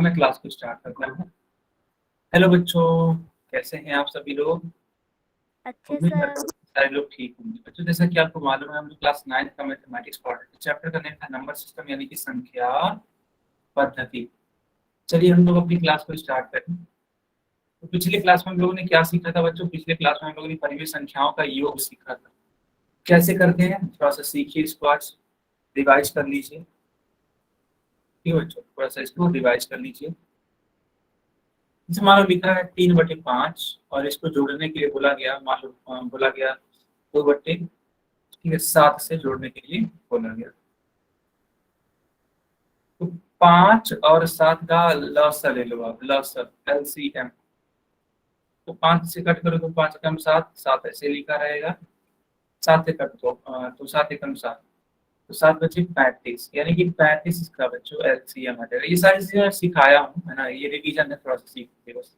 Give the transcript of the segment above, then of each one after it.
मैं क्लास को स्टार्ट करता हूँ। हेलो बच्चों, कैसे हैं आप सभी लोग? अच्छे उम्मीद सर। करता हूँ सारे लोग ठीक होंगे। बच्चों, जैसा कि आपको मालूम है, हम लोग क्लास 9th का मैथमेटिक्स पढ़ रहे थे। चैप्टर का नेम था नंबर सिस्टम, यानी कि संख्या पद्धति। चलिए हम लोग अपनी क्लास को स्टार्ट करें। तो पिछले क्लास में हम लोगों ने क्या सीखा था बच्चों? पिछले क्लास में हम लोगों ने परिमेय संख्याओं का योग सीखा था। कैसे करते हैं थोड़ा सा सीखिए, इसको आज रिवाइज कर लीजिए। ठीक है बच्चों, थोड़ा सा इसको रिवाइज कर लीजिए। जैसे मान लो लिखा है 3/5 और इसको जोड़ने के लिए बोला गया, मान लो बोला गया 2/, ठीक है, 7 से जोड़ने के लिए बोला गया। तो 5 और 7 का लसा ले लो आप, लसा LCM। तो 5 से कट करो तो 5 एकम 7, 7 ऐसे लिखा रहेगा। 7 से कट दो तो 7 एकम 7, तो 7 बचे 35, यानी कि 35 इसका बच्चों LCM आ जाएगा। ये सारी चीजें मैं सिखाया हूँ, है ना, ये रिवीजन है, थोड़ा सा सीख बस।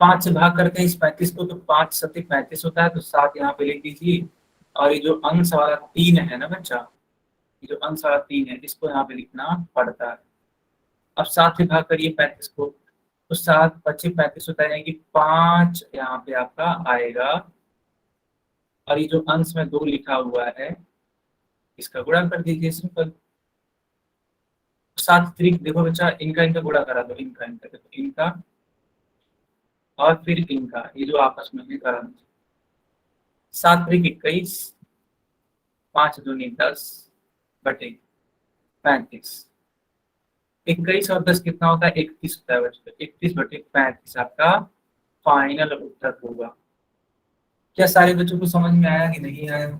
5 से भाग करते हैं इस 35 को, तो 5 सत्ते 35 होता है, तो 7 यहाँ पे लिख दीजिए। और ये जो अंश वाला 3 है ना बच्चा, ये जो अंश वाला 3 है, इसको यहाँ पे लिखना पड़ता है। अब 7 से भाग करिए 35 को, तो 7 25 35 होता है, यानी कि 5 यहाँ पे आपका आएगा। और ये जो अंश में 2 लिखा हुआ है, इसका गुणा कर दीजिए, सिंपल। 7 त्रिक देखो बच्चा, इनका इनका गुणा करा दो, इनका इनका देखो, इनका और फिर इनका, ये जो आपस में है करा दो। 7 त्रिक 21, 5 दूनी 10 बटे 35। 21 और 10 कितना होता है? 31 होता है बच्चों। 31/35 आपका फाइनल उत्तर होगा। क्या सारे बच्चों को समझ में आया कि नहीं आया?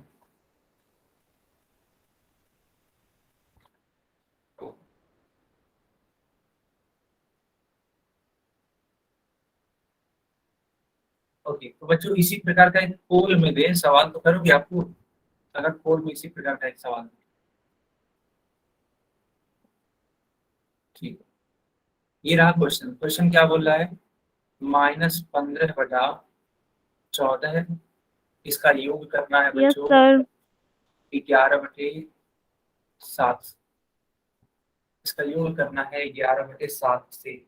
ओके, तो बच्चों इसी प्रकार का एक पोल में दे सवाल, तो करोगे आपको? अगर पोल में इसी प्रकार का एक सवाल, ठीक है, ये रहा क्वेश्चन। क्वेश्चन क्या बोल रहा है? -15/14, इसका योग करना है यस बच्चों सर। 11/7। इसका योग करना है 11/7 से।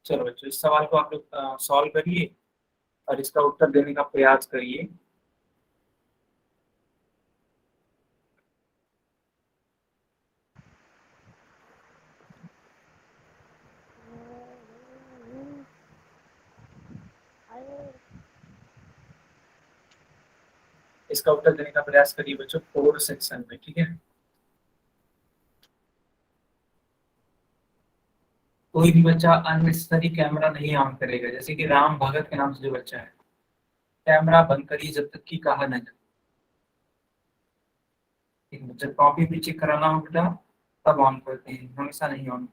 चलो बच्चों, इस सवाल को आप लोग सॉल्व करिए और इसका उत्तर देने का प्रयास करिए। इसका उत्तर देने का प्रयास करिए बच्चों 4 सेक्शन में, ठीक है। कोई भी बच्चा अननेसेसरी कैमरा नहीं ऑन करेगा, जैसे कि राम भगत के नाम से जो बच्चा है, कैमरा बंद करिए जब तक कि कहा न जाए। जब कॉपी भी चेक कराना हो बेटा, तब ऑन करते हैं, हमेशा नहीं ऑन।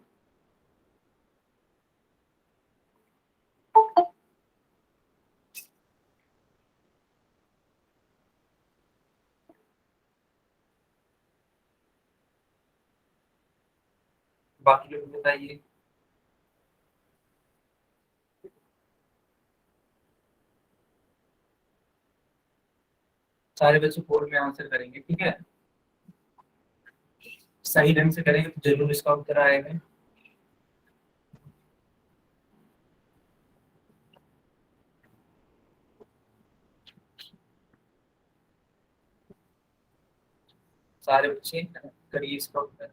बाकी लोग बताइए। सारे बच्चे बोर्ड में आंसर करेंगे, ठीक है, सही ढंग से करेंगे तो जरूर इसका उत्तर आएगा। सारे बच्चे करिए इसका उत्तर।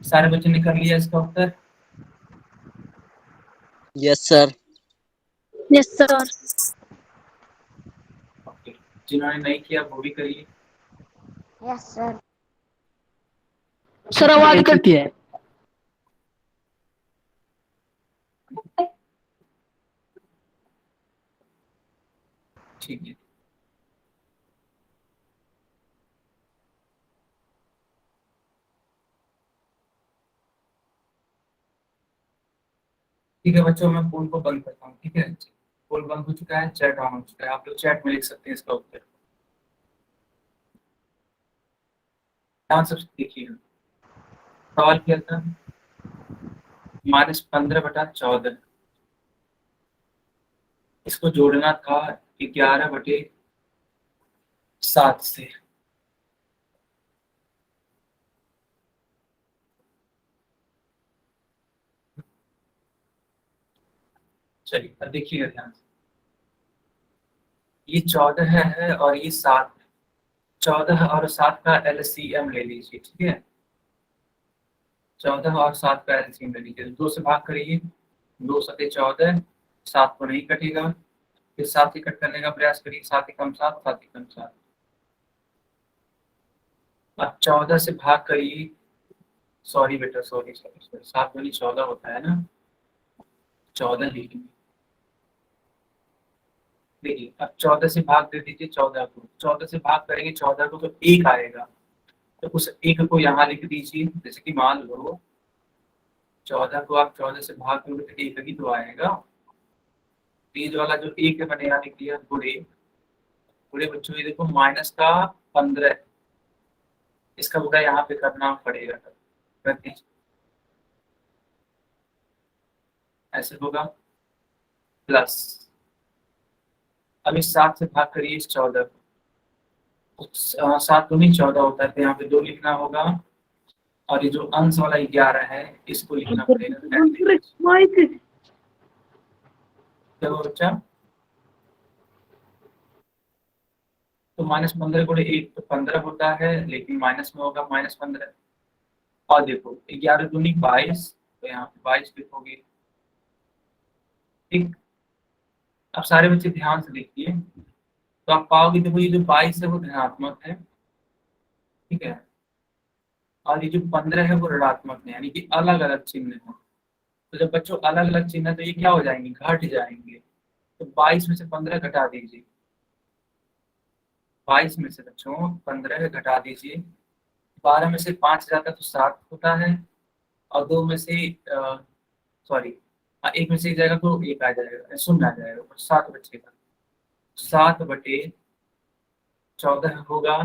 सारे बच्चों ने कर लिया इसका उत्तर? Yes sir. Yes sir. Okay, जिन्होंने नहीं किया वो भी करिए। Yes sir. सर आवाज कटती है। ठीक है। ठीक है बच्चों, मैं पोल को बंद करता हूँ। ठीक है, पोल बंद हो चुका है, चैट ऑन हो चुका है, आप लोग चैट में लिख सकते हैं इसका उत्तर। ध्यान से देखिए, सवाल किया था -15/14, इसको जोड़ना था 11/7 से। चलिए अब देखिएगा ध्यान से, ये 14 है और ये 7 है। 14 और 7 का LCM ले लीजिए। ठीक है, 14 और 7 का LCM ले लीजिए, 2 से भाग करिए, 2 सते 14, 7 को नहीं कटेगा, फिर 7 ही कट करने का प्रयास करिए, 7 एकम 7, 7 एकम 7। अब 14 से भाग करिए, सॉरी बेटा, सॉरी सॉरी सॉरी, 7 दूनी 14 होता है ना, 14 लिखेंगे। देखिए अब 14 से भाग दे दीजिए 14 को, 14 से भाग करेंगे 14 को तो 1 आएगा, तो उस 1 को यहाँ लिख दीजिए। जैसे कि मान लो 14 को आप 14 से भाग करोगे तो 1 ही तो आएगा। बीच वाला जो 1 है मैंने यहाँ लिख दिया गुणे, गुणे बच्चों ये देखो -15, इसका गुणा यहाँ पे करना पड़ेगा, कर दीजिए, ऐसे होगा प्लस। अब इस 7 से भाग करिए इस 14 को, 7 दूनी 14 होता है, तो यहाँ पे 2 लिखना होगा, और ये जो अंश वाला 11 है इसको लिखना पड़ेगा। चलो बच्चा, तो -15 गुणे 1 तो 15 होता है, लेकिन माइनस में होगा -15। और देखो 11 दूनी 22, तो यहाँ पे 22 लिखोगे। ठीक, अब सारे बच्चे ध्यान से देखिए, तो आप पाओगे देखो ये जो 22 है वो धनात्मक है। ठीक है, और ये जो 15 है वो ऋणात्मक है, यानी कि अलग अलग चिन्ह है। तो जब बच्चों अलग अलग चिन्ह है तो ये क्या हो जाएंगे, घट जाएंगे। तो 22 में से 15 घटा दीजिए, 22 में से बच्चों 15 घटा दीजिए, 12 में से 5 जाता तो 7 होता है, और 2 में से सॉरी, 1 में से 1 जाएगा तो 1 आ जाएगा, 0 आ जाएगा, तो 7 बचेगा। 7/14 होगा।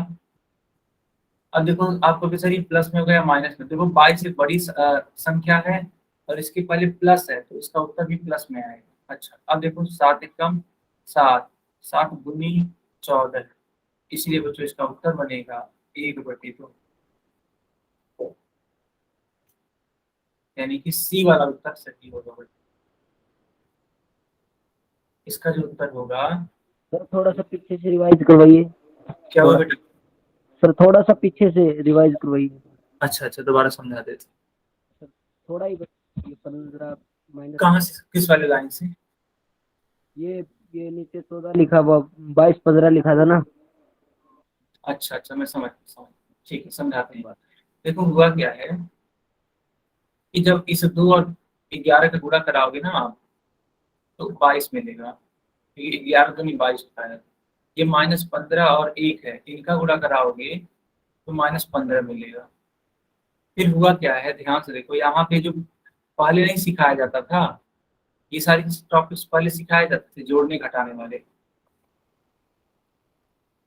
अब देखो आपको भी सर प्लस में हो गया माइनस में, देखो 22 एक बड़ी संख्या है और इसके पहले प्लस है, तो इसका उत्तर भी प्लस में आएगा। अच्छा अब देखो 7 एकम 7, 7 दूनी 14, इसलिए बच्चों इसका उत्तर बनेगा 1/2, यानी कि सी वाला उत्तर सही होगा। इसका जो उत्तर होगा, सर थोड़ा सा पीछे से रिवाइज करवाइए। क्या होगा बेटा? सर थोड़ा सा पीछे से रिवाइज करवाइए। अच्छा अच्छा, दोबारा समझा देते। सर थोड़ा ही 15 माइनस, कहाँ से, किस वाले लाइन से? ये नीचे 14 लिखा हुआ, 22-15 लिखा था ना। अच्छा अच्छा, मैं समझ, ठीक है, समझाते हैं। देखो हुआ क्या है कि जब इस 2 और 11 का गुणा कराओगे ना आप, तो 22 मिलेगा, क्योंकि 11 तो नहीं 22 होता है। ये -15 और 1 है, इनका गुणा कराओगे तो -15 मिलेगा। फिर हुआ क्या है, ध्यान से देखो, यहाँ पे जो पहले नहीं सिखाया जाता था, ये सारी टॉपिक्स पहले सिखाए जाते थे, जोड़ने घटाने वाले,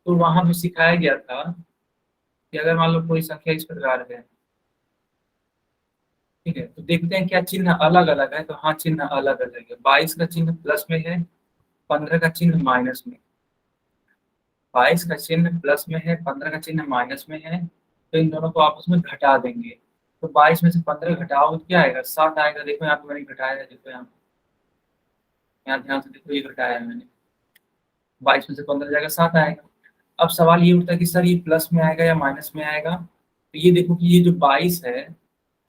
तो वहां पे सिखाया गया था कि अगर मान लो कोई संख्या इस प्रकार है, ठीक है, तो देखते हैं क्या चिन्ह अलग अलग है, तो हाँ चिन्ह अलग अलग है। 22 का चिन्ह प्लस में है, 15 का चिन्ह माइनस में। 22 का चिन्ह प्लस में है, 15 का चिन्ह माइनस में है, तो इन दोनों को आपस में घटा देंगे। तो 22 में से 15 घटाओ तो क्या आएगा, 7 आएगा। देखो यहाँ पे मैंने घटाया है, देखो यहाँ ध्यान से देखो, ये घटाया है मैंने, 22 में से 15 जाएगा, 7 आएगा। अब सवाल ये उठता है कि सर ये प्लस में आएगा या माइनस में आएगा। तो ये देखो कि ये जो 22 है,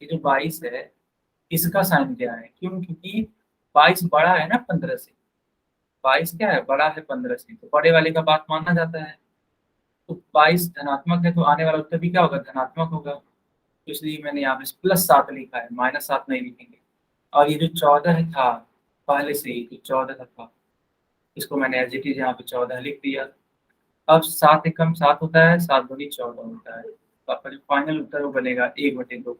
ये जो 22 है, इसका साइन क्या है, क्यों, क्योंकि 22 बड़ा है ना 15 से, 22 क्या है, बड़ा है 15 से, तो बड़े वाले का बात माना जाता है। तो 22 धनात्मक है, तो आने वाला उत्तर भी क्या होगा, धनात्मक होगा। तो इसलिए मैंने यहाँ पे +7 लिखा है, -7 नहीं लिखेंगे। और ये जो 14 था, पहले से ही जो 14 था, इसको मैंने एज इट इज यहाँ पे 14 लिख दिया। अब 7 एकम 7 होता है, 7 दूनी 14 होता है, तो आपका जो फाइनल उत्तर वो बनेगा 1/2।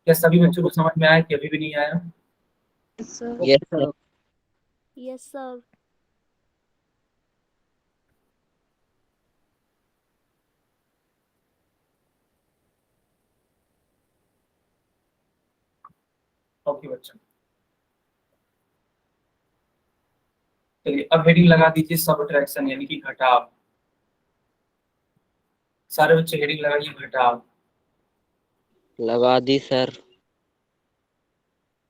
क्या सभी बच्चों को समझ में आया कि अभी भी नहीं आया? Sir. Yes sir. Yes sir. Okay बच्चों, चलिए अब हेडिंग लगा दीजिए सबट्रैक्शन यानी कि घटाव। सारे बच्चे हेडिंग लगाइए घटाव। लगा दी सर।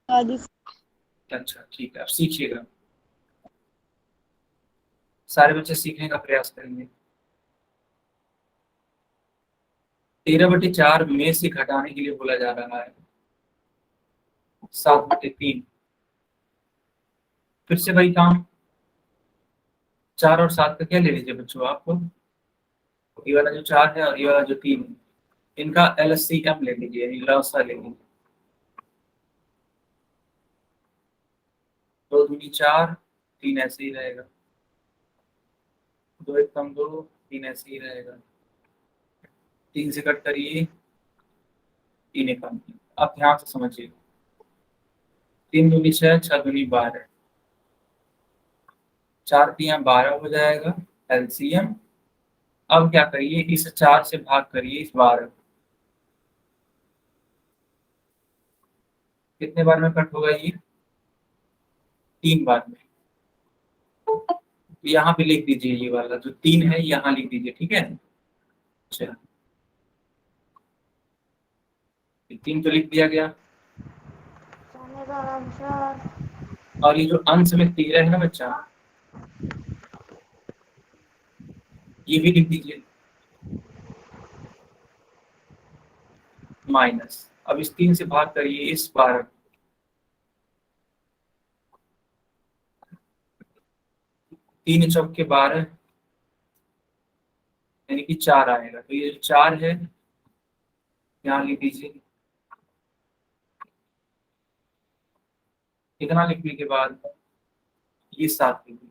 अच्छा ठीक है, अब सीखिएगा, सारे बच्चे सीखने का प्रयास करेंगे। 13/4 में से घटाने के लिए बोला जा रहा है 7/3। फिर से वही काम, 4 और 7 का क्या ले लीजिए बच्चों आप, ये वाला जो 4 है और ये वाला जो 3 है, इनका LCM ले लीजिए, यानी लसा ले लीजिए। 2 दूनी 4, 3 ऐसे ही रहेगा, 2 एकम 2, 3 ऐसे ही रहेगा, 3 से कट करिए, 3 एकम 3। आप ध्यान से समझिए, 3 दूनी 6, 6 दूनी 12, 4 तिया 12 हो जाएगा LCM। अब क्या करिए, इस 4 से भाग करिए इस 12, कितने बार में कट होगा ये? 3 बार में। तो यहाँ पे लिख दीजिए, ये वाला जो 3 है यहाँ लिख दीजिए, ठीक है। अच्छा 3 तो लिख दिया गया, और ये जो अंश में 13 है ना बच्चा, ये भी लिख दीजिए माइनस। अब इस 3 से भाग करिए इस 12, 3 चौके 12 यानी कि 4 आएगा, तो ये जो 4 है यहाँ लिख दीजिए। इतना लिखने के बाद ये 7 लिख दीजिए,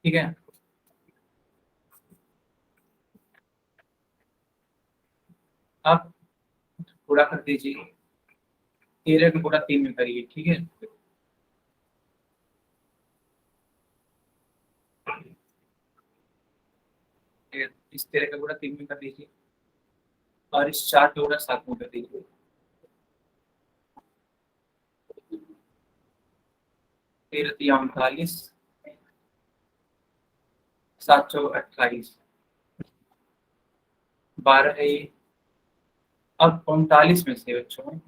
ठीक है। अब गुणा कर दीजिए, 13 का गुणा 3 में करिए, ठीक है। इस 13 का गुणा 3 में कर दीजिए, और इस 4 का गुणा 7 में कर दीजिए। 13 तिया 39, 7 चौक 28, 12 है ये। अब 39 में से बच्चों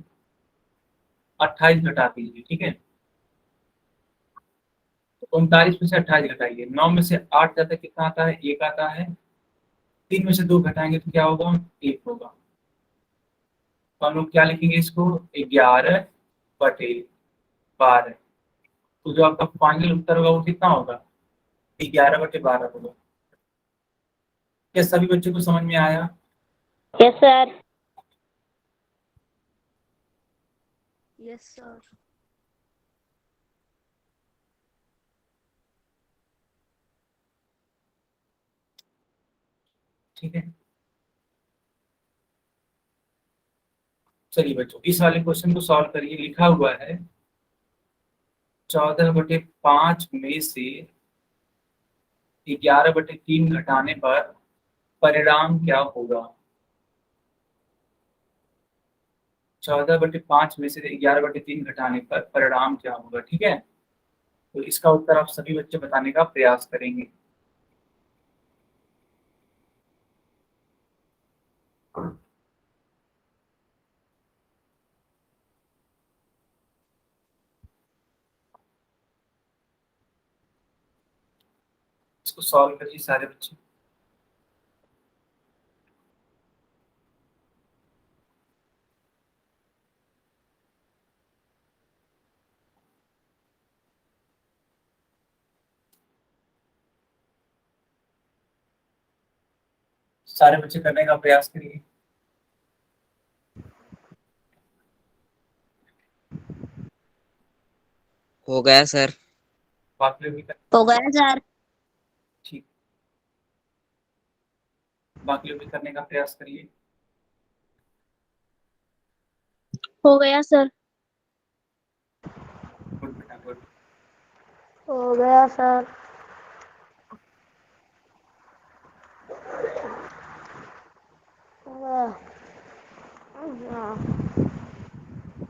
28 घटा दीजिए, ठीक है। 39 में से 28 घटाइए, 9 में से 8 जाता है कितना आता है? 1 आता है। 3 में से 2 घटाएंगे तो क्या होगा? 1 होगा। तो हम लोग क्या लिखेंगे इसको? 11/12। तो जो आपका फाइनल उत्तर होगा वो कितना होगा? 11/12 होगा। क्या सभी बच्चों को समझ में आया? Yes sir. Yes sir. ठीक है, चलिए बच्चों इस वाले क्वेश्चन को सॉल्व करिए। लिखा हुआ है 14/5 में से 11/3 घटाने पर परिणाम क्या होगा? 14/5 में से 11/3 घटाने पर परिणाम क्या होगा, ठीक है। तो इसका उत्तर आप सभी बच्चे बताने का प्रयास करेंगे। इसको सॉल्व करिए सारे बच्चे। सारे बच्चे करने का प्रयास करिए। हो गया सर। बाकी लोग भी कर, हो गया सर। ठीक, बाकी लोग भी करने का प्रयास करिए। हो गया सर। गुड बेटा गुड। हो गया सर।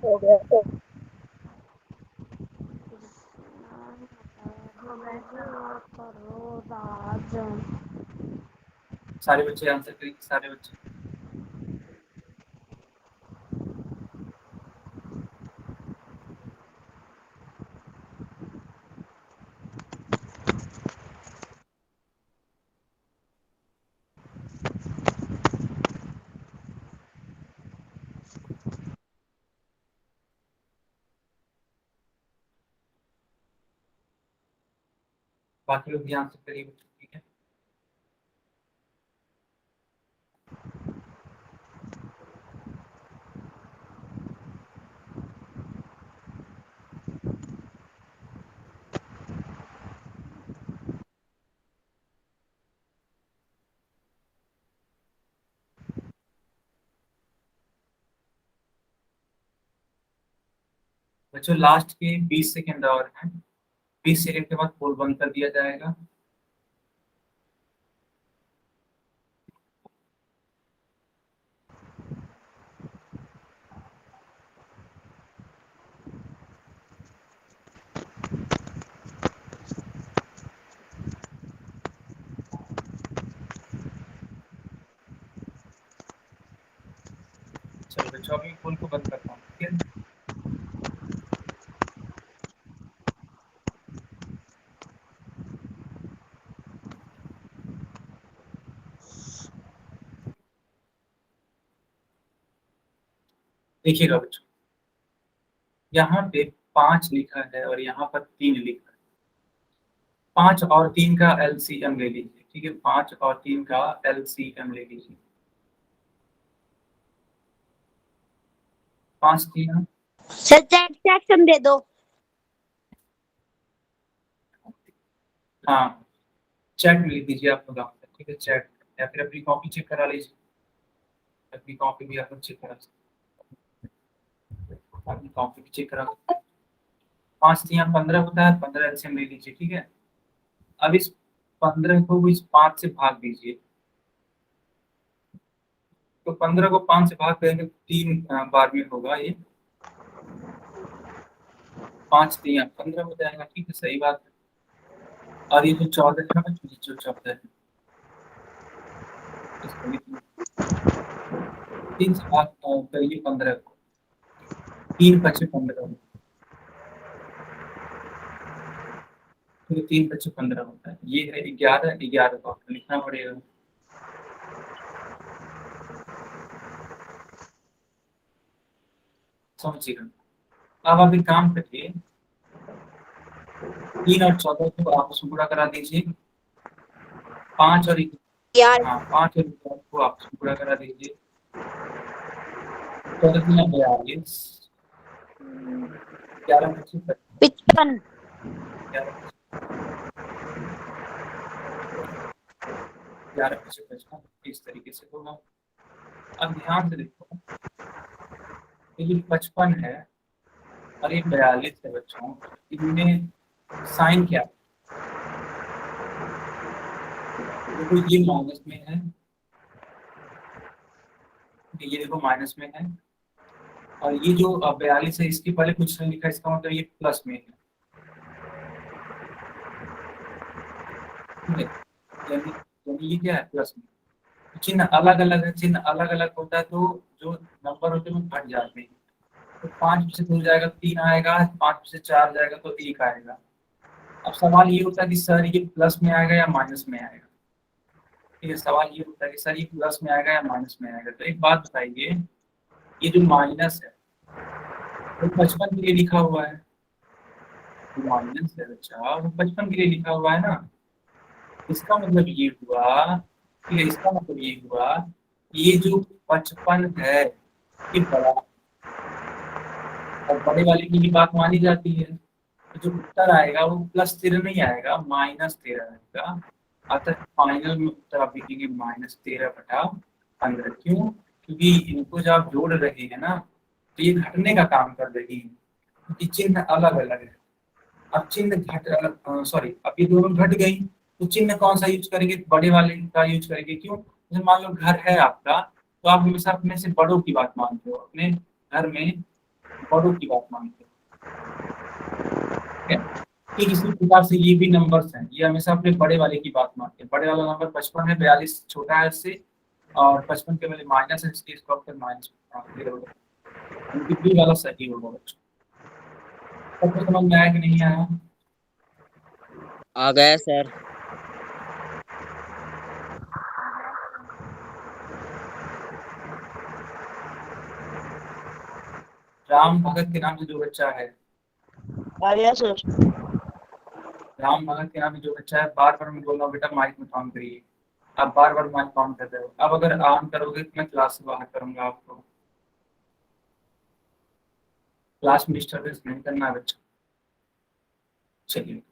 हो गया सर। सारे बच्चे आंसर करिए, सारे बच्चे। बाकी लोग भी आंसर करिए बच्चों, ठीक है। बच्चों लास्ट के 20 सेकेंड और हैं, 20 सेकेंड के बाद पोल बंद कर दिया जाएगा। चलो बच्चों अभी पोल को बंद करता हूँ, ठीक है। देखिएगा बच्चों, यहाँ पे 5 लिखा है और यहाँ पर 3 लिखा है। 5 और 3 का एलसीएम ले लीजिए, ठीक है। 5 और 3 का एलसीएम ले लीजिए। 5 3, सर चैट सेक्शन दे दो। हाँ चैट में लिख दीजिए आप लोग आंसर, ठीक है। चैट या फिर अपनी कॉपी चेक करा लीजिए, अपनी कॉपी भी आप लोग चेक करा सकते हैं। अपनी कॉपी भी चेक करा सकते हैं। 5 3 15 होता है, 15 एलसीएम ले लीजिए, ठीक है। अब इस 15 को इस 5 से भाग दीजिए, तो 15 को 5 से भाग करेंगे 3 बार में होगा ये। 5 3 15 हो जाएगा, ठीक है, सही बात है। और ये जो 14 है ना, जो 14 है इसको लिख लीजिए। 3 से भाग करिए 15 को, 3 बचे 15, तो 3 बचे 15 होता है। ये है 11, 11 को आपको लिखना पड़ेगा। समझिएगा। अब आप एक काम करिए, 3 और 14 को आपस में गुणा करा दीजिए। 5 और यार हाँ 5 और 11 को आपस में गुणा करा दीजिए। 14 3 42, 11 25, 55। 11 25 55, इस तरीके से होगा। अब ध्यान से देखो, ये 55 है और ये 42 है बच्चों, इनमें साइन क्या है? देखो ये माइनस में है, ये देखो माइनस में है, और ये जो 42 है इसके पहले कुछ नहीं लिखा, इसका मतलब ये प्लस में है, ठीक है। यानी यानी ये क्या है, प्लस में। चिन्ह अलग अलग है, चिन्ह अलग अलग होता है तो जो नंबर होते हैं वो घट जाते हैं। तो 5 से 2 जाएगा 3 आएगा, 5 से 4 जाएगा तो 1 आएगा। अब सवाल ये होता है कि सर ये प्लस में आएगा या माइनस में आएगा, ठीक है। सवाल ये होता है कि सर ये प्लस में आएगा या माइनस में आएगा। तो एक बात बताइए, ये जो माइनस है वो 55 के लिए लिखा हुआ है, माइनस है बच्चा, वो 55 के लिए लिखा हुआ है ना। इसका मतलब ये हुआ, ठीक है, इसका मतलब ये हुआ ये जो 55 है ये बड़ा, और बड़े वाले की ही बात मानी जाती है, तो जो उत्तर आएगा वो +13 नहीं आएगा, -13 आएगा। अतः फाइनल में उत्तर आप लिखेंगे -13/15। क्यों? क्योंकि इनको जब आप जोड़ रहे हैं ना, तो ये घटने का काम कर रही है, क्योंकि चिन्ह अलग अलग है। अब चिन्ह सॉरी, अब ये दोनों घट गई, तो चिन्ह कौन सा यूज करेंगे? बड़े वाले का यूज करेंगे। क्यों? जैसे मान लो घर है आपका, तो आप हमेशा अपने से बड़ों की बात मानते हो, अपने घर में बड़ों की बात मानते हो। ठीक है? ठीक इसी प्रकार से ये भी नंबर्स हैं, ये हमेशा अपने बड़े वाले की बात मानते हैं। बड़े वाला नंबर 55 है, 42 छोटा है इससे, और 55 के पहले माइनस है, इसलिए इसको आपको माइनस उनकी बी वाला सही होगा बच्चों। सबको समझ में आया कि नहीं आया? आ गया सर। राम भगत के नाम से जो बच्चा है, आ गया सर। राम भगत के नाम से जो बच्चा है, बार बार मैं बोल रहा हूँ बेटा माइक में काम करिए। आप बार बार माइक काम कर रहे हो। अब अगर ऑन करोगे तो मैं क्लास से बाहर करूंगा आपको। क्लास में डिस्टर्बेंस नहीं करना है बच्चा। चलिए,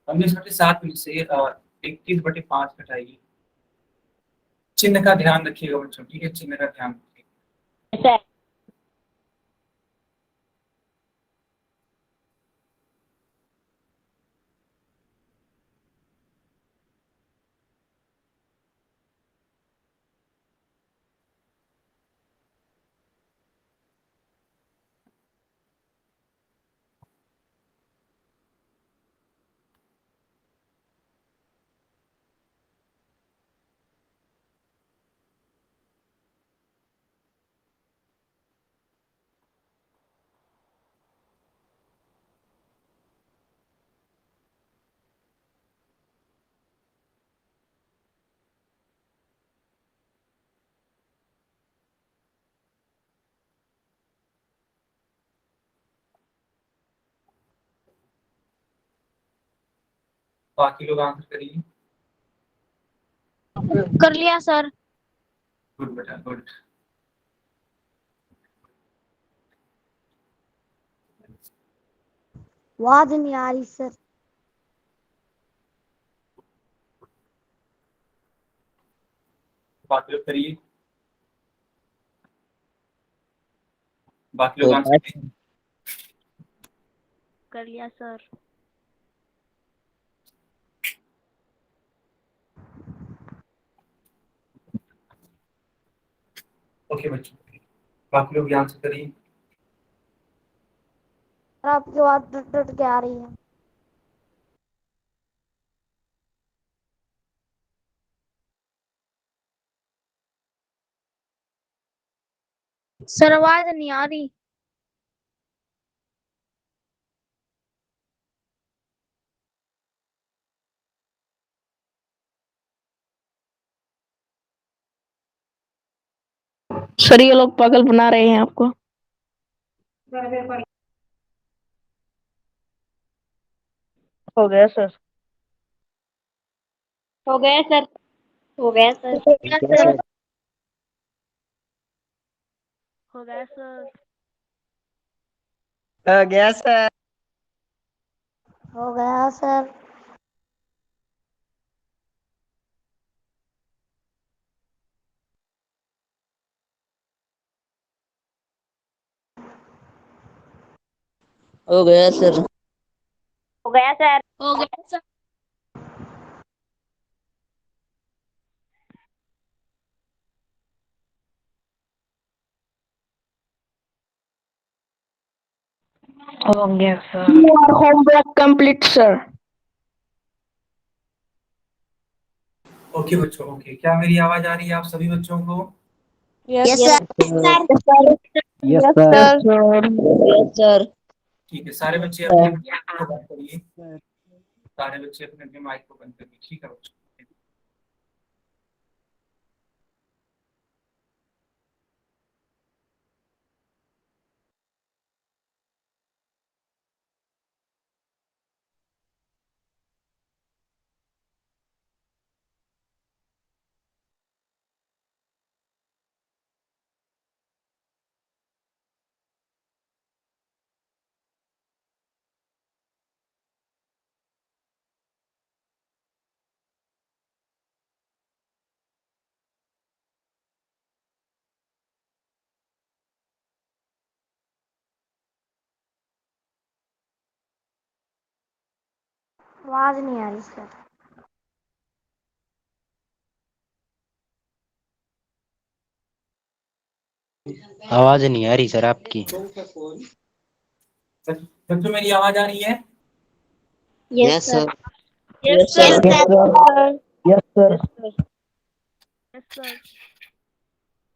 19/7 में से 21/5 घटाइए। चिन्ह का ध्यान रखिएगा बच्चों, ठीक है? चिन्ह का ध्यान रखिएगा। सर बाकी लोग आंसर करिए। कर लिया सर। गुड बेटा, गुड। आवाज नहीं आ रही सर। बाकी लोग करिए। बाकी हो लोग आंसर गया करिए। सर। कर लिया सर। ओके बच्चों, बाकी लोग आंसर करिए। आपकी आवाज टूट टूट के आ रही है। सर आवाज नहीं आ रही। सर ये लोग पागल बना रहे हैं आपको। हो गया सर। हो गया सर। हो गया सर। हो गया ठीक है सर। सर। हो गया सर। हो गया सर। हो गया सर। हो गया सर। हो गया सर। हो गया सर। हो गया sir. Homework complete sir. Okay बच्चों, ओके। क्या मेरी आवाज आ रही है आप सभी बच्चों को? Yes sir. Sir. Yes yes sir. Sir. Yes sir. ठीक है, सारे बच्चे अपने माइक को बंद करिए। सारे बच्चे अपने अपने माइक को बंद करिए, ठीक है बच्चों? आवाज नहीं आ रही सर। आवाज नहीं आ रही सर आपकी। बच्चों मेरी आवाज आ रही है? Yes sir. Yes sir. Yes sir. Yes sir.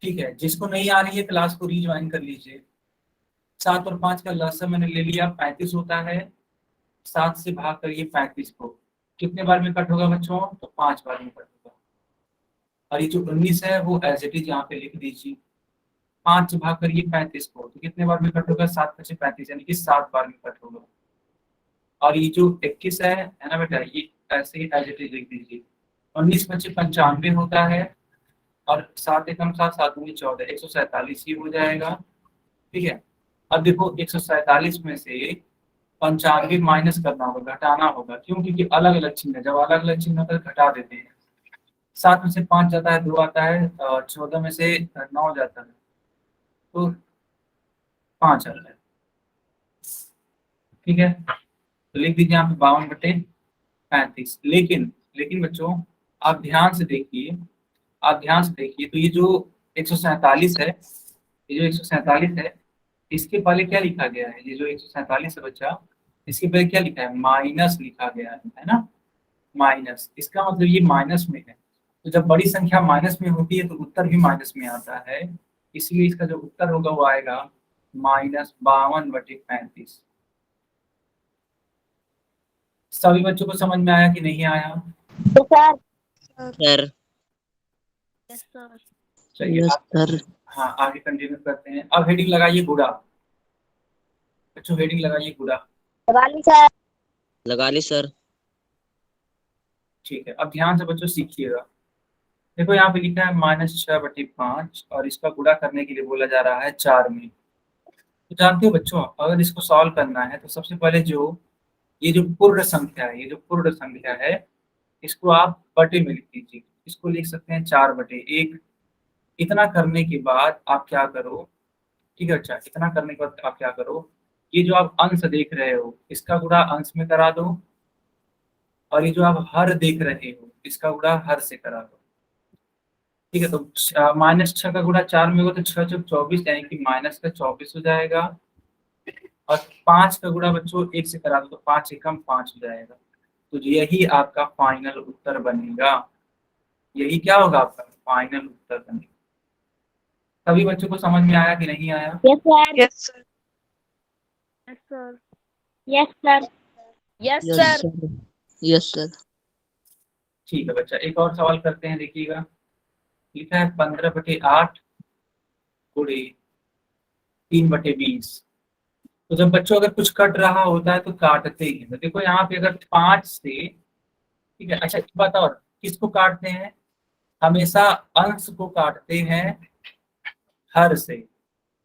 ठीक है, जिसको नहीं आ रही है क्लास को रीज्वाइन कर लीजिए। 7 और 5 का लसा मैंने ले लिया, 35 होता है। 7 से भाग करिए 35 को, कितने बार में कट होगा बच्चों? तो 5 बार में कट होगा। और ये जो 19 है वो एज इट इज यहाँ पे लिख दीजिए। 5 से भाग करिए 35 को, तो कितने बार में कट होगा? 7 5 35, यानी कि 7 बार में कट होगा। और ये जो 21 है ना बेटा, ये ऐसे ही एज इट इज लिख दीजिए। 19 5 95 होता है, और 7 एकम 7 7 दूनी 14, 147 ही हो जाएगा। ठीक है, अब देखो 147 में से 95 माइनस करना होगा, घटाना होगा। क्यों? क्योंकि अलग अलग चिन्ह है, जब अलग अलग चिन्ह होता है घटा देते हैं। 7 में से 5 जाता है, 2 आता है, और 14 में से 9 जाता है, तो 5 आता है। ठीक है, तो लिख दीजिए यहाँ पे 52/35। लेकिन लेकिन बच्चों आप ध्यान से देखिए, आप ध्यान से देखिए, तो ये जो 147 है, ये जो 147 है, इसके पहले क्या लिखा गया है? ये जो 147 है बच्चा, इसके पहले क्या लिखा है? माइनस लिखा गया है ना? माइनस, इसका मतलब ये माइनस में है। तो जब बड़ी संख्या माइनस में होती है तो उत्तर भी माइनस में आता है, इसलिए इसका जो उत्तर होगा वो आएगा -52/35। सभी बच्चों को समझ में आया कि नहीं आया? सर। Yes sir. चलिए यस सर। हाँ, आगे कंटिन्यू करते हैं। अब हेडिंग लगाइए गुड़ा। बच्चों हेडिंग लगाइए गुड़ा। लगा ली सर। ठीक है, अब ध्यान से बच्चों सीखिएगा। देखो यहाँ पे लिखा है -6/5, और इसका गुणा करने के लिए बोला जा रहा है 4 में। तो जानते हो बच्चों, अगर इसको सॉल्व करना है तो सबसे पहले जो ये जो पूर्ण संख्या है, ये जो पूर्ण संख्या है, इसको आप बटे में लिख दीजिए। इसको लिख सकते हैं 4/1। इतना करने के बाद आप क्या करो? ठीक है अच्छा, इतना करने के बाद आप क्या करो? ये जो आप अंश देख रहे हो, इसका गुणा अंश में करा दो, और ये जो आप हर देख रहे हो, इसका गुणा हर से करा दो। ठीक है, तो -6 का गुणा 4 में होगा तो 6 चौक 24, यानी कि -24 हो जाएगा। और 5 का गुणा बच्चों 1 से करा दो तो 5 एकम 5 हो जाएगा। तो यही आपका फाइनल उत्तर बनेगा। यही क्या होगा? आपका फाइनल उत्तर बनेगा। सभी बच्चों को समझ में आया कि नहीं आया? Yes sir. Yes sir. Yes sir. Yes sir. Yes sir. ठीक है बच्चा, एक और सवाल करते हैं, देखिएगा। लिखा है 15/8 गुणे 3/20। तो जब बच्चों अगर कुछ कट रहा होता है तो काटते हैं। तो देखो यहाँ पे अगर 5 से, ठीक है अच्छा, एक बात और, किसको काटते हैं? हमेशा अंश को काटते हैं हर से,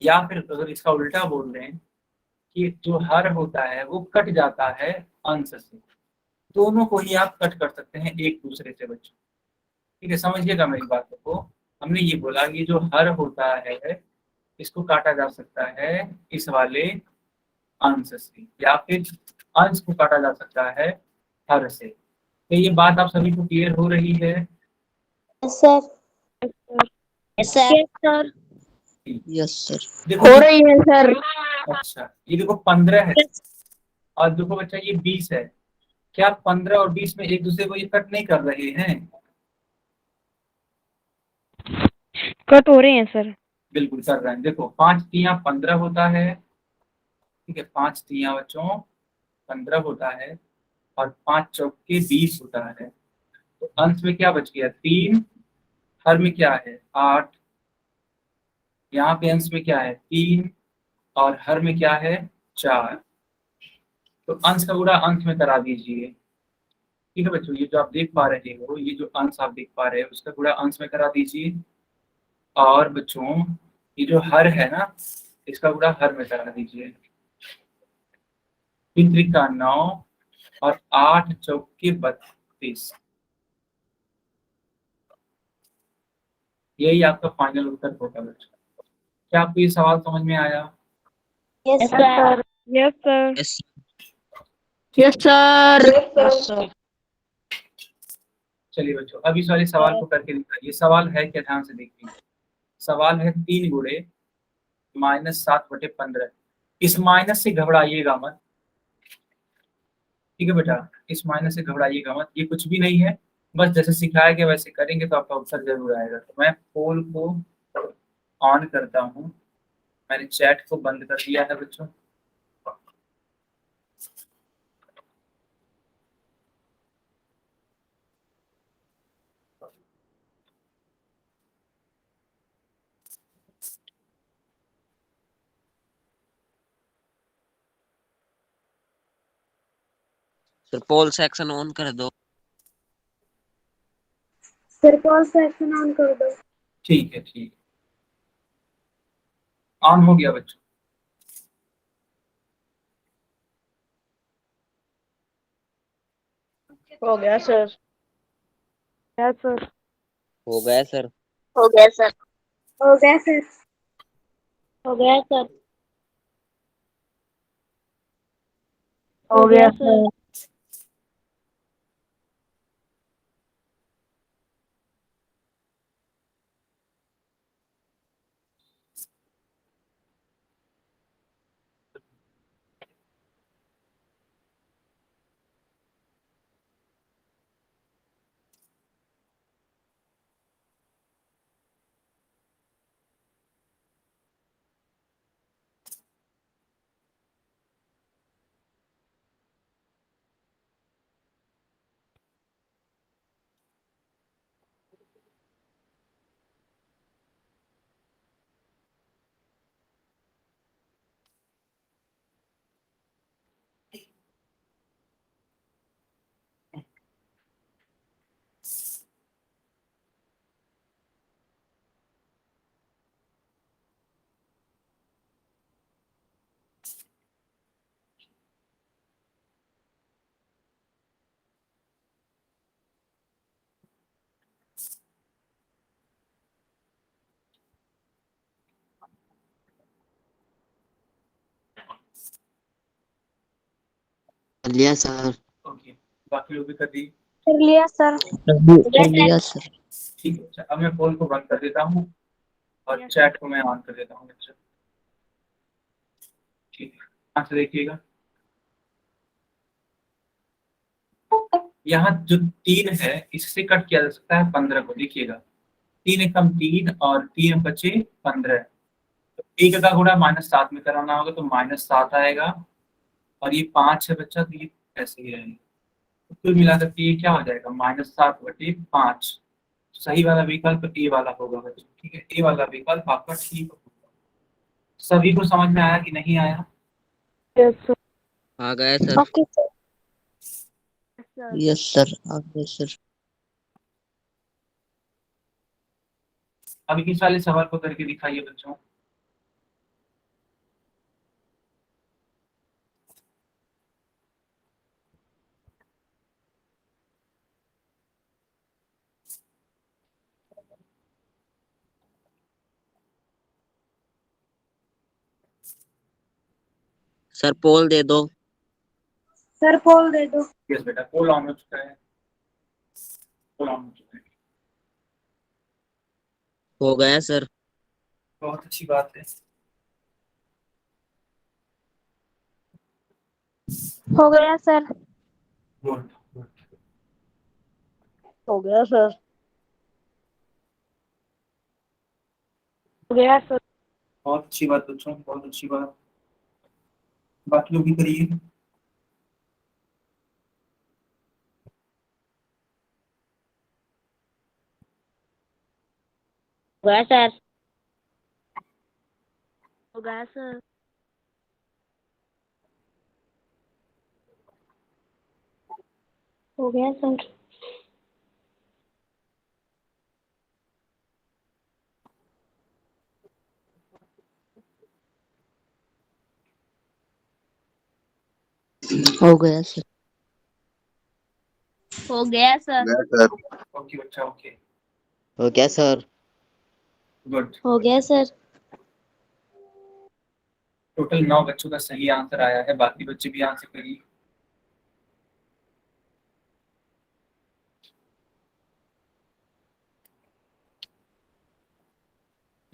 या फिर अगर इसका उल्टा बोल रहे हैं कि जो हर होता है वो कट जाता है अंश से। दोनों को ही आप कट कर सकते हैं एक दूसरे से बच्चों। ठीक है, समझिएगा मेरी बातों को। हमने ये बोला कि जो हर होता है इसको काटा जा सकता है इस वाले अंश से, या फिर अंश को काटा जा सकता है हर से। तो ये बात आप सभी को क्लियर हो रही है? Yes sir. Yes sir. Yes sir. Yes sir. देखो हो रही है सर। अच्छा, ये देखो 15 है, और देखो बच्चा ये 20 है। क्या 15 और 20 में एक दूसरे को ये कट नहीं कर रहे हैं? कट हो रहे हैं सर। बिल्कुल कर रहे हैं। देखो 5 तिया 15 होता है। ठीक है, 5 तिया बच्चों 15 होता है, और 5 चौके 20 होता है। तो अंश में क्या बच गया? 3। हर में क्या है? 8। यहाँ पे अंश में क्या है? 3, और हर में क्या है? 4। तो अंश का गुणा अंश में करा दीजिए। ठीक है बच्चों, ये जो आप देख पा रहे हो, ये जो अंश आप देख पा रहे हो उसका गुणा अंश में करा दीजिए। और बच्चों ये जो हर है ना, इसका गुणा हर में करा दीजिए। 3 त्रिका 9, और 8 चौके 32। यही आपका फाइनल उत्तर होगा बच्चों। क्या आपको ये सवाल समझ में आया? Yes sir. Yes sir. Yes. Yes sir. Yes sir. चलिए बच्चों, अब इस वाले सवाल को करके दिखाइए। सवाल है क्या, ध्यान से देखिए। सवाल है 3 गुणे -7/15। इस माइनस से घबराइएगा मत, ठीक है बेटा। इस माइनस से घबराइएगा मत, ये कुछ भी नहीं है। बस जैसे सिखाया गया वैसे करेंगे तो आपका उत्तर जरूर आएगा। तो मैं पोल को ऑन करता हूँ। मैंने चैट को बंद कर दिया है बच्चों। सर पोल सेक्शन ऑन कर दो। सर कॉल सेक्शन ऑन कर दो। ठीक है, ठीक है, ऑन हो गया बच्चों। हो गया सर। Yes sir. हो गया सर। हो गया सर। हो गया सर। हो गया सर। हो गया सर। लिया सर। ओके, बाकी लोग भी कर दी। कर लिया सर। लिया सर। ठीक है, अच्छा, अब मैं पोल को बंद कर देता हूँ और चैट को मैं ऑन कर देता हूँ बच्चों। ठीक है, यहाँ से देखिएगा। यहाँ जो 3 है इससे कट किया जा सकता है 15 को। देखिएगा, 3 एकम 3 और 3 बचे 15। तो एक का गुणा -7 में कराना होगा तो -7 आएगा। और ये 5 है बच्चा, तो ये ऐसे ही रहेगा। तो कुल मिलाकर के ये क्या हो जाएगा, -7/5। सही वाला विकल्प ए वाला होगा बच्चों, ठीक है। ए वाला विकल्प आपका ठीक होगा। सभी को समझ में आया कि नहीं आया? Yes sir. आ गया sir. Okay sir. Yes sir. आ गया सर। अब इस वाले सवाल को करके दिखाइए बच्चों। सर पोल दे दो। सर पोल दे दो। यस बेटा, पोल ऑन हो चुका है। पोल ऑन हो चुका है। हो गया सर। बहुत अच्छी बात है। हो गया सर। गुड। हो गया सर। हो गया सर। बहुत अच्छी बात बच्चों, बहुत अच्छी बात। बाकी लोग भी करिए। हो गया सर। हो गया सर। हो गया सर। हो गया सर। हो गया सर। ओके बच्चा, ओके, हो गया सर। गुड। हो गया सर। टोटल 9 बच्चों का सही आंसर आया है। बाकी बच्चे भी आंसर करिए।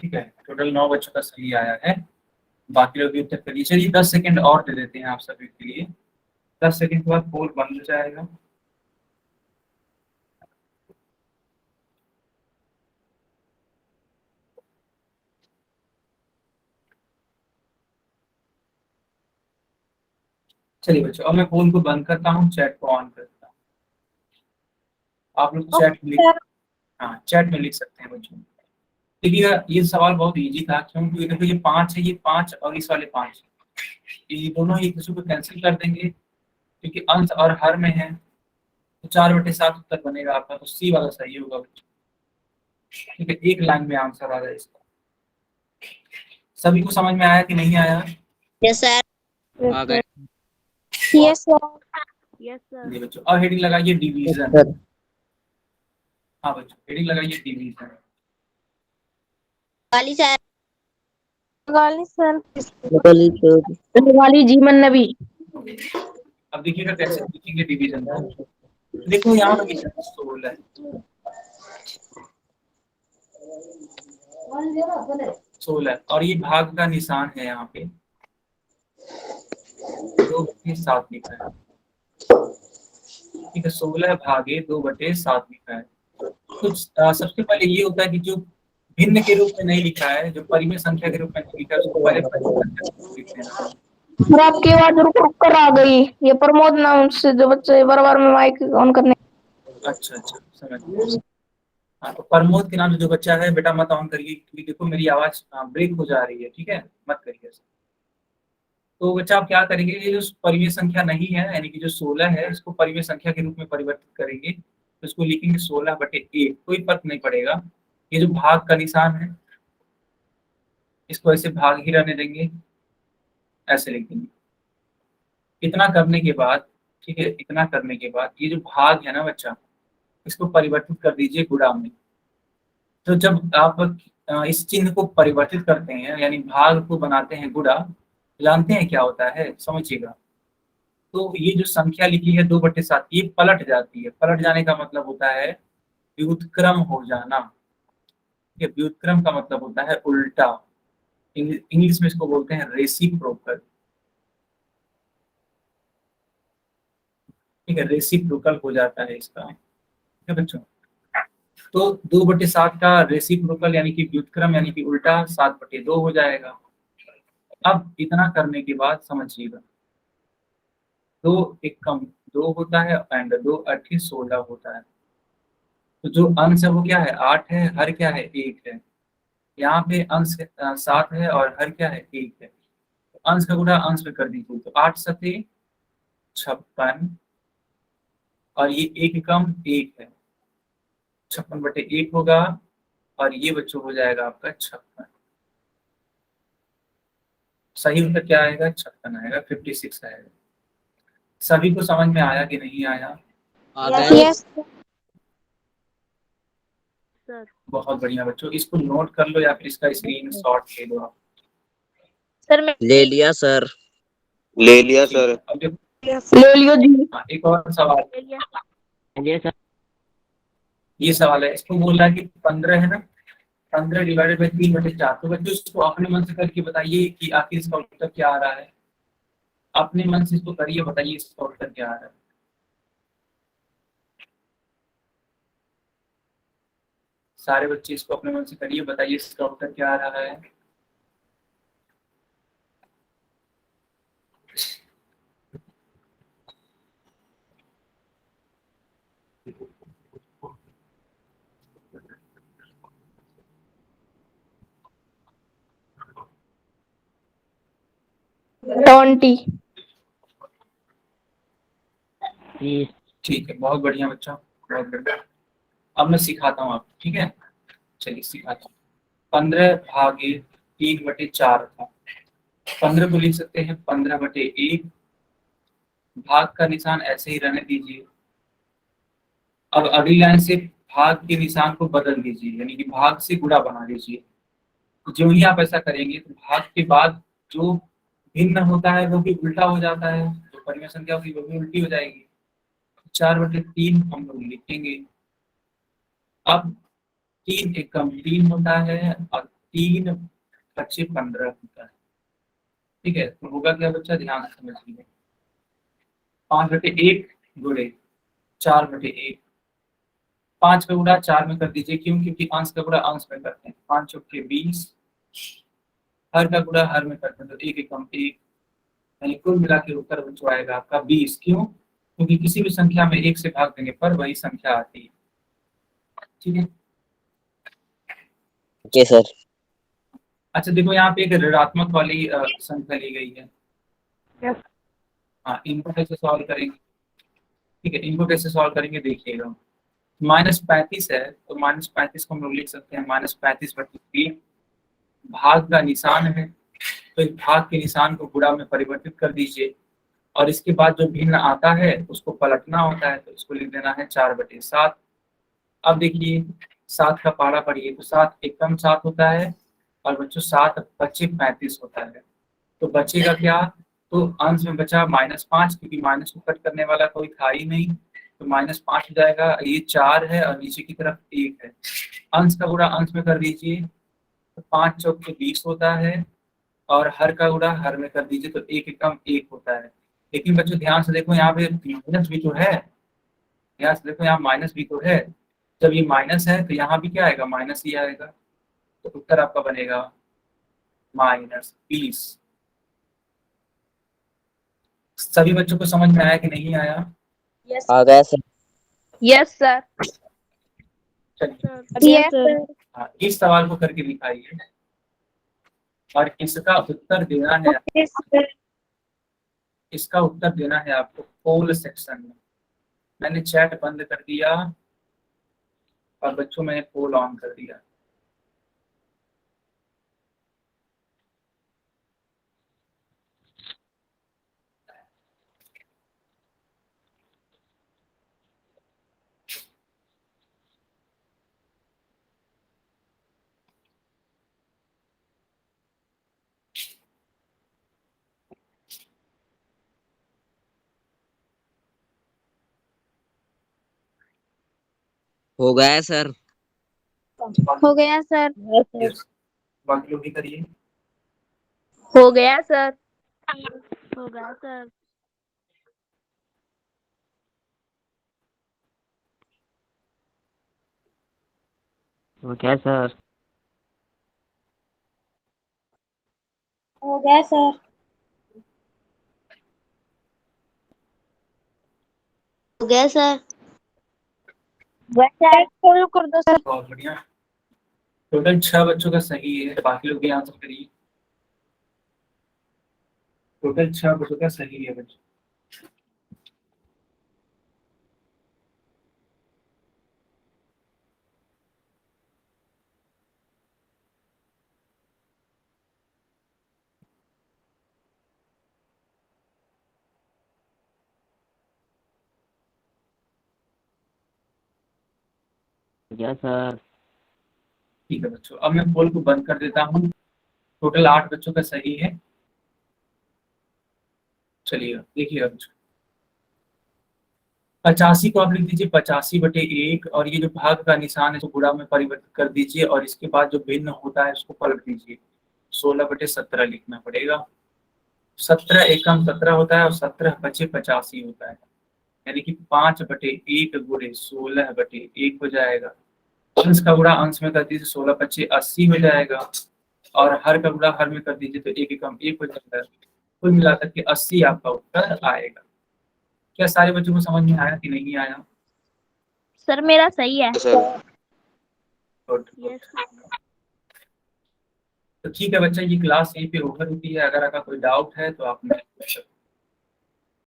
ठीक है, टोटल 9 बच्चों का सही आया है। बाकी लोग भी उत्तर करिए। चलिए 10 सेकंड और दे देते हैं आप सभी के लिए। 10 सेकंड के बाद पोल बंद हो जाएगा। चलिए बच्चों, अब मैं पोल को बंद करता हूँ, चैट को ऑन करता हूँ। आप लोग चैट में सर हाँ चैट में लिख सकते हैं बच्चों। देखिए ये सवाल बहुत इजी था, क्योंकि देखो ये 5 है, ये 5 और इस वाले 5, ये दोनों एक दूसरे को कैंसिल कर देंगे क्योंकि अंश और हर में है, तो 4/7 उत्तर बनेगा आपका, तो सी वाला सही होगा बच्चों। ठीक है, एक लाइन में आंसर आ रहा है इसका। सभी को समझ में आया कि नहीं आया? Yes sir. आ गए। Yes sir yes sir. ये बच्चों, अब हेडिंग लगाइए डिवीजन। सर। हाँ बच्चों, हेडिंग लगाइए डिवीजन। वाली सर। गाली सर वाली जीवन नबी। अब देखिएगा कैसे लिखेंगे डिवीजन को। देखो यहाँ पे 16 16 और ये भाग का निशान है यहाँ पे 2/7 लिखा है। ठीक है, 16 भागे 2/7 लिखा है। तो सबसे पहले ये होता है कि जो भिन्न के रूप में नहीं लिखा है, जो परिमेय संख्या के रूप में नहीं लिखा है, उसको पहले परिमेय संख्या के रूप में लिख देना। सर आपकी आवाज रुक रुक कर आ गई। ये प्रमोद नाम से जो बच्चे बार बार में माइक ऑन करने। अच्छा समझ गया। हाँ, तो प्रमोद के नाम से जो बच्चा है बेटा मत ऑन करिए, क्योंकि देखो मेरी आवाज ब्रेक हो जा रही है। ठीक है, मत करिए ऐसा। तो बच्चा आप क्या करेंगे, ये जो परिमेय संख्या नहीं है, यानी कि जो 16 है, इसको परिमेय संख्या के रूप में परिवर्तित करेंगे। तो इसको लिखेंगे 16/1, कोई फर्क नहीं पड़ेगा। ये जो भाग का निशान है, इसको ऐसे भाग ही रहने देंगे, ऐसे लिखेंगे। इतना करने के बाद, ठीक है, इतना करने के बाद ये जो भाग है ना बच्चा, इसको परिवर्तित कर दीजिए गुणा में। तो जब आप इस चिन्ह को परिवर्तित करते हैं, यानी भाग को बनाते हैं गुणा, जानते हैं क्या होता है, समझिएगा। तो ये जो संख्या लिखी है 2/7, ये पलट जाती है। पलट जाने का मतलब होता है व्युत्क्रम हो जाना। ठीक है, व्युत्क्रम का मतलब होता है उल्टा। इंग्लिश में इसको बोलते हैं रेसिप्रोकल। ठीक है, रेसिप्रोकल हो जाता है इसका। ठीक है बच्चों, तो 2/7 का रेसिप्रोकल यानी कि व्युत्क्रम यानी कि उल्टा 7/2 हो जाएगा। अब इतना करने के बाद समझिएगा, 2 एक कम 2 होता है एंड 2 8 16 होता है। तो जो अंश है वो क्या है, 8 है, हर क्या है, 1 है। यहाँ पे अंश 7 है और हर क्या है, 1 है। तो अंश का गुणा अंश में कर दीजिए, तो 8 सते 56 और ये 1 कम 1 है, 56/1 होगा। और ये बच्चों हो जाएगा आपका 56। सही उत्तर क्या आएगा, 56 आएगा, 56 आएगा। सभी को समझ में आया कि नहीं आया? आ गए। यस सर बहुत बढ़िया बच्चों, इसको नोट कर लो या फिर इसका स्क्रीनशॉट ले लो आप। सर मैं ले लिया सर। ले लिया ठीक है, सर। अब देखो, ले लियो जी। एक और सवाल। ले लिया। ये सर। ये सवाल है, इसको बोल रहा है कि 15 है ना, 15 डिवाइडेड बाई 3/4। तो बच्चों इसको अपने मन से करके बताइए कि आखिर इसका उत्तर क्या आ रहा है। अपने मन से इसको करिए, बताइए इसका उत्तर क्या आ रहा है। सारे बच्चे इसको अपने मन से करिए, बताइए इसका उत्तर क्या आ रहा है। ट्वेंटी। ठीक है, बहुत बढ़िया बच्चा, बहुत बढ़िया। अब मैं सिखाता हूँ आपको, ठीक है, चलिए सिखाता हूँ। 15 भागे 3/4 था। 15 को लिख सकते हैं 15/1। भाग का निशान ऐसे ही रहने दीजिए। अब अगली लाइन से भाग के निशान को बदल दीजिए, यानी कि भाग से गुणा बना दीजिए। जो ही आप ऐसा करेंगे तो भाग के बाद जो भिन्न होता है वो भी उल्टा हो जाता है, जो परिमेय संख्या होगी वो भी उल्टी हो जाएगी। 4/3 हम लोग लिखेंगे। अब 3 एक कम 3 होता है और 3 25 15 होता है। ठीक है, तो होगा क्या बच्चा, ध्यान से समझिए। 5/1 गुणे 4/1, 5 का गुणा 4 में कर दीजिए, क्यों, क्योंकि अंश का गुणा अंश में करते हैं। 5 चौके 20, हर का गुणा हर में करते हैं, तो 1 एकम 1, यानी कुल मिला के उत्तर बच्चों आएगा आपका 20। क्यों, क्योंकि किसी भी संख्या में 1 से भाग देने पर वही संख्या आती है। ठीक है, ओके सर। अच्छा देखो यहाँ पे एक ऋणात्मक वाली संख्या ली गई है। Yes. हाँ, इनको कैसे सॉल्व करेंगे, ठीक है, इनको कैसे सॉल्व करेंगे देखिएगा। -35 है, तो -35 को हम लोग लिख सकते हैं -35/3, भाग का निशान है, तो इस भाग के निशान को गुणा में परिवर्तित कर दीजिए, और इसके बाद जो भिन्न आता है उसको पलटना होता है, तो इसको लिख देना है 4/7। अब देखिए 7 का पहाड़ा पढ़िए, तो 7 एकम 7 होता है, और बच्चों 7 25 35 होता है, तो बचेगा क्या, तो अंश में बचा -5, क्योंकि माइनस को कट करने वाला कोई था ही नहीं, तो -5 हो जाएगा। ये 4 है और नीचे की तरफ 1 है, अंश का गुणा अंश में कर दीजिए, तो 5 चौके 20 होता है, और हर का गुणा हर में कर दीजिए, तो 1 एकम 1 होता है। लेकिन बच्चों ध्यान से देखो, यहाँ पे माइनस भी तो है, ध्यान से देखो यहाँ माइनस भी तो है, जब ये माइनस है तो यहाँ भी क्या आएगा, माइनस ही आएगा, तो उत्तर आपका बनेगा -20। सभी बच्चों को समझ में आया कि नहीं आया? Yes. आ गया सर। Yes sir. चलिए Yes, sir. हाँ, इस सवाल को करके दिखाइए, और इसका उत्तर देना है, Yes, sir. इसका उत्तर देना है आपको पोल सेक्शन में। मैंने चैट बंद कर दिया और बच्चों मैंने पोल ऑन कर दिया। हो गया सर। हो गया सर। Yes. बाकी लोग भी करिए। हो गया सर। हो गया सर। तो क्या सर? हो गया सर। हो गया सर। वेबसाइट फॉलो कर दो सर। बहुत बढ़िया, टोटल 6 बच्चों का सही है, बाकी लोग भी आंसर करिए। टोटल 6 बच्चों का सही है बच्चों। क्या सर? ठीक है बच्चों, अब मैं पोल को बंद कर देता हूँ। टोटल 8 बच्चों का सही है। चलिए देखिए बच्चों, 85 को आप लिख दीजिए 85/1, और ये जो भाग का निशान है तो गुणा में परिवर्तित कर दीजिए, और इसके बाद जो भिन्न होता है उसको पलट दीजिए। 16/17 लिखना पड़ेगा। 17 एकम 17 होता है, और 17 25 85 होता है, यानी कि 5/1 गुणे 16/1 हो जाएगा। अंश का गुणा अंश में कर दीजिए, 16 25 80 हो जाएगा, और हर का गुणा हर में कर दीजिए, तो 1 एकम 1 हो जाता है। कुल मिलाकर के 80 आपका उत्तर आएगा। क्या सारे बच्चों को समझ में आया कि नहीं आया? सर मेरा सही है। गुड। तो ठीक है बच्चा, ये क्लास यहीं पे ओवर होती है। अगर आपका कोई डाउट है तो आप मुझे पूछ सकते हैं।